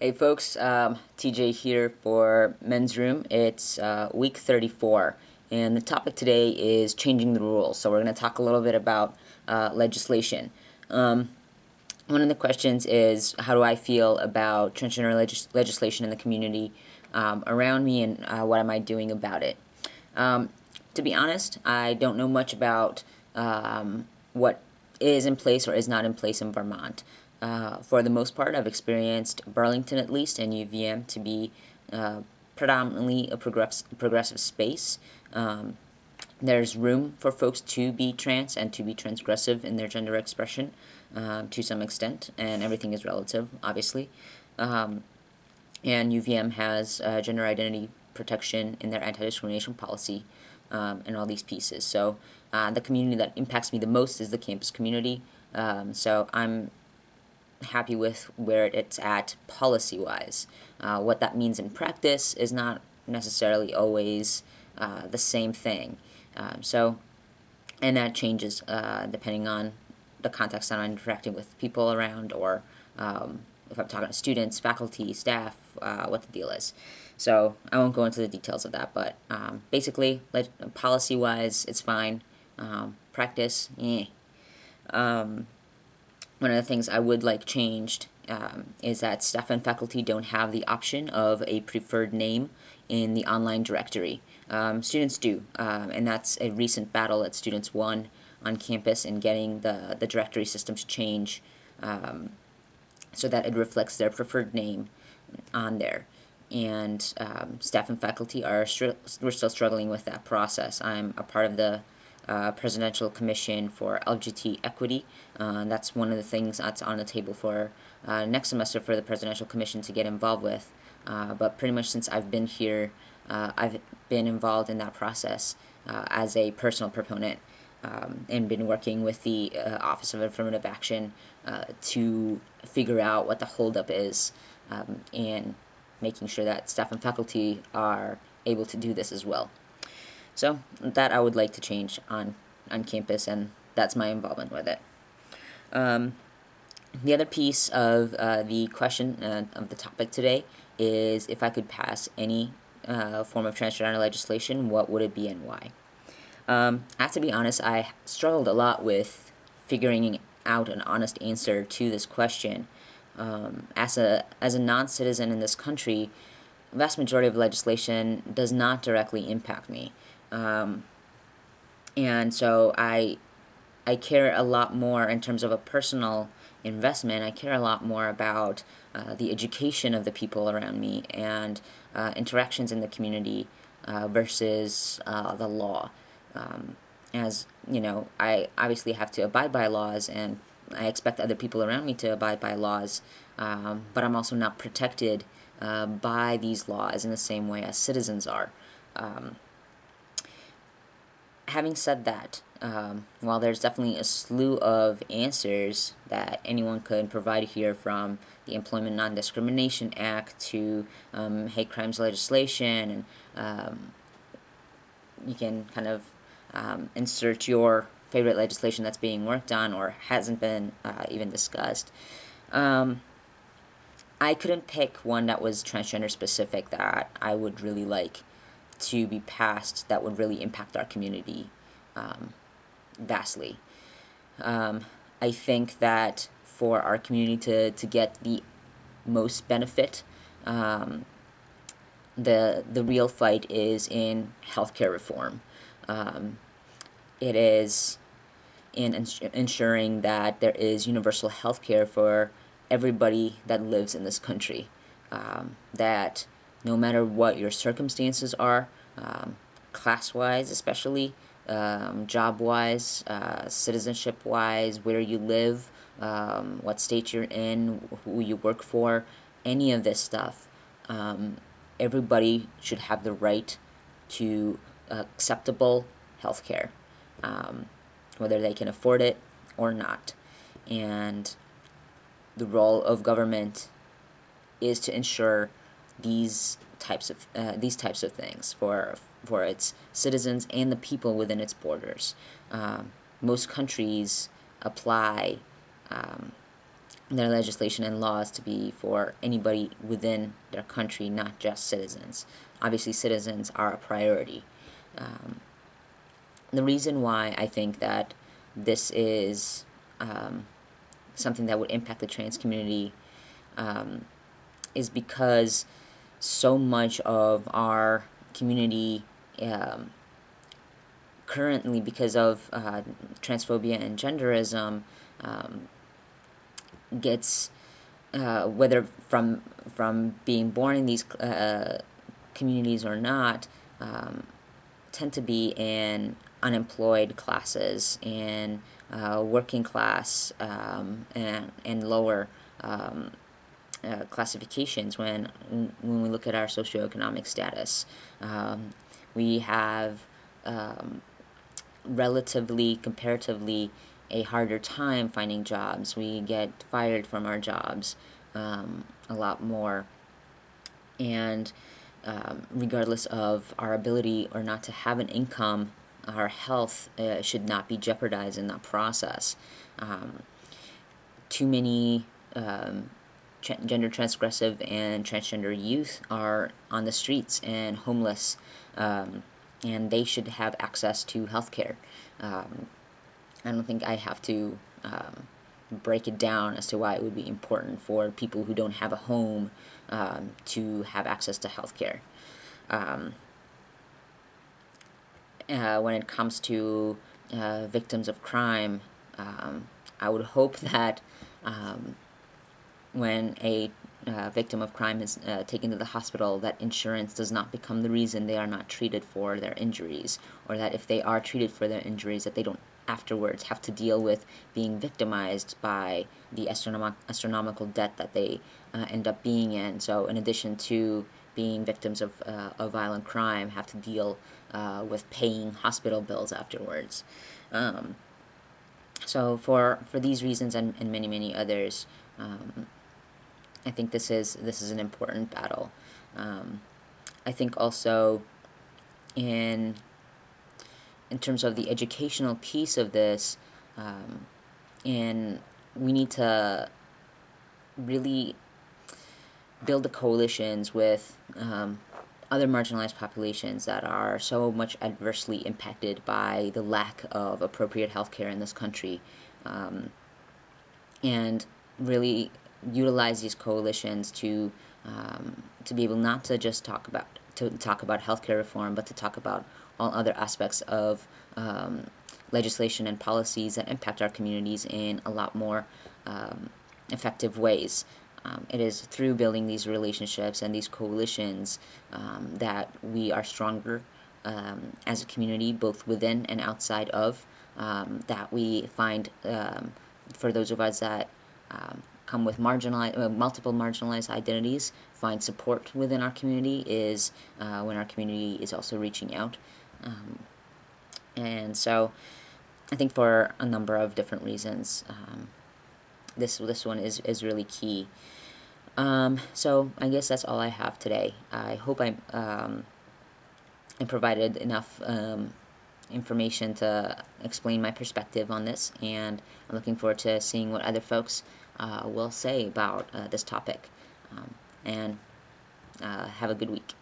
Hey folks, TJ here for Men's Room. It's week 34, and the topic today is changing the rules. So we're going to talk a little bit about legislation. One of the questions is, how do I feel about transgender legislation in the community around me, and what am I doing about it? To be honest, I don't know much about what is in place or is not in place in Vermont. For the most part, I've experienced Burlington, at least, and UVM to be predominantly a progressive space. There's room for folks to be trans and to be transgressive in their gender expression to some extent, and everything is relative, obviously. And UVM has gender identity protection in their anti-discrimination policy and all these pieces. So the community that impacts me the most is the campus community. So I'm happy with where it's at policy-wise. What that means in practice is not necessarily always the same thing. And that changes depending on the context that I'm interacting with people around, or if I'm talking to students, faculty, staff, what the deal is. So I won't go into the details of that, but basically, policy-wise, it's fine. Practice, one of the things I would like changed is that staff and faculty don't have the option of a preferred name in the online directory. Students do, and that's a recent battle that students won on campus in getting the directory system to change so that it reflects their preferred name on there. And staff and faculty we're still struggling with that process. I'm a part of the Presidential Commission for LGBT Equity. That's one of the things that's on the table for next semester for the Presidential Commission to get involved with. But pretty much since I've been here, I've been involved in that process as a personal proponent, and been working with the Office of Affirmative Action to figure out what the holdup is, and making sure that staff and faculty are able to do this as well. So that I would like to change on campus, and that's my involvement with it. The other piece of the question of the topic today is, if I could pass any form of transgender legislation, what would it be and why? I have to be honest, I struggled a lot with figuring out an honest answer to this question. As a non-citizen in this country, the vast majority of legislation does not directly impact me. And so I care a lot more in terms of a personal investment. I care a lot more about the education of the people around me and interactions in the community versus the law. As you know, I obviously have to abide by laws, and I expect other people around me to abide by laws, but I'm also not protected by these laws in the same way as citizens are. Having said that, while there's definitely a slew of answers that anyone could provide here, from the Employment Non-Discrimination Act to hate crimes legislation, and you can kind of insert your favorite legislation that's being worked on or hasn't been even discussed. I couldn't pick one that was transgender specific that I would really like to be passed that would really impact our community vastly. I think that for our community to get the most benefit, the real fight is in healthcare reform. It is in ensuring that there is universal healthcare for everybody that lives in this country. That no matter what your circumstances are, class-wise especially, job-wise, citizenship-wise, where you live, what state you're in, who you work for, any of this stuff, everybody should have the right to acceptable health care, whether they can afford it or not. And the role of government is to ensure these types of things for its citizens and the people within its borders. Most countries apply their legislation and laws to be for anybody within their country, not just citizens. Obviously, citizens are a priority. The reason why I think that this is something that would impact the trans community is because so much of our community currently, because of transphobia and genderism, gets whether from being born in these communities or not, tend to be in unemployed classes and working class and lower classifications when we look at our socioeconomic status. We have comparatively, a harder time finding jobs. We get fired from our jobs a lot more. And regardless of our ability or not to have an income, our health should not be jeopardized in that process. Too many gender transgressive and transgender youth are on the streets and homeless, and they should have access to health care. I don't think I have to break it down as to why it would be important for people who don't have a home to have access to health care. When it comes to victims of crime, I would hope that when a victim of crime is taken to the hospital, that insurance does not become the reason they are not treated for their injuries, or that if they are treated for their injuries, that they don't afterwards have to deal with being victimized by the astronomical debt that they end up being in. So in addition to being victims of violent crime, have to deal with paying hospital bills afterwards. So for these reasons and many others, I think this is an important battle. I think also in terms of the educational piece of this, and we need to really build the coalitions with other marginalized populations that are so much adversely impacted by the lack of appropriate healthcare in this country, and really utilize these coalitions to be able not to just talk about healthcare reform, but to talk about all other aspects of legislation and policies that impact our communities in a lot more effective ways. It is through building these relationships and these coalitions that we are stronger as a community, both within and outside of, that we find, for those of us that come with multiple marginalized identities, find support within our community is when our community is also reaching out. And so I think for a number of different reasons, this one is really key. So I guess that's all I have today. I hope I provided enough information to explain my perspective on this, and I'm looking forward to seeing what other folks will say about this topic. And have a good week.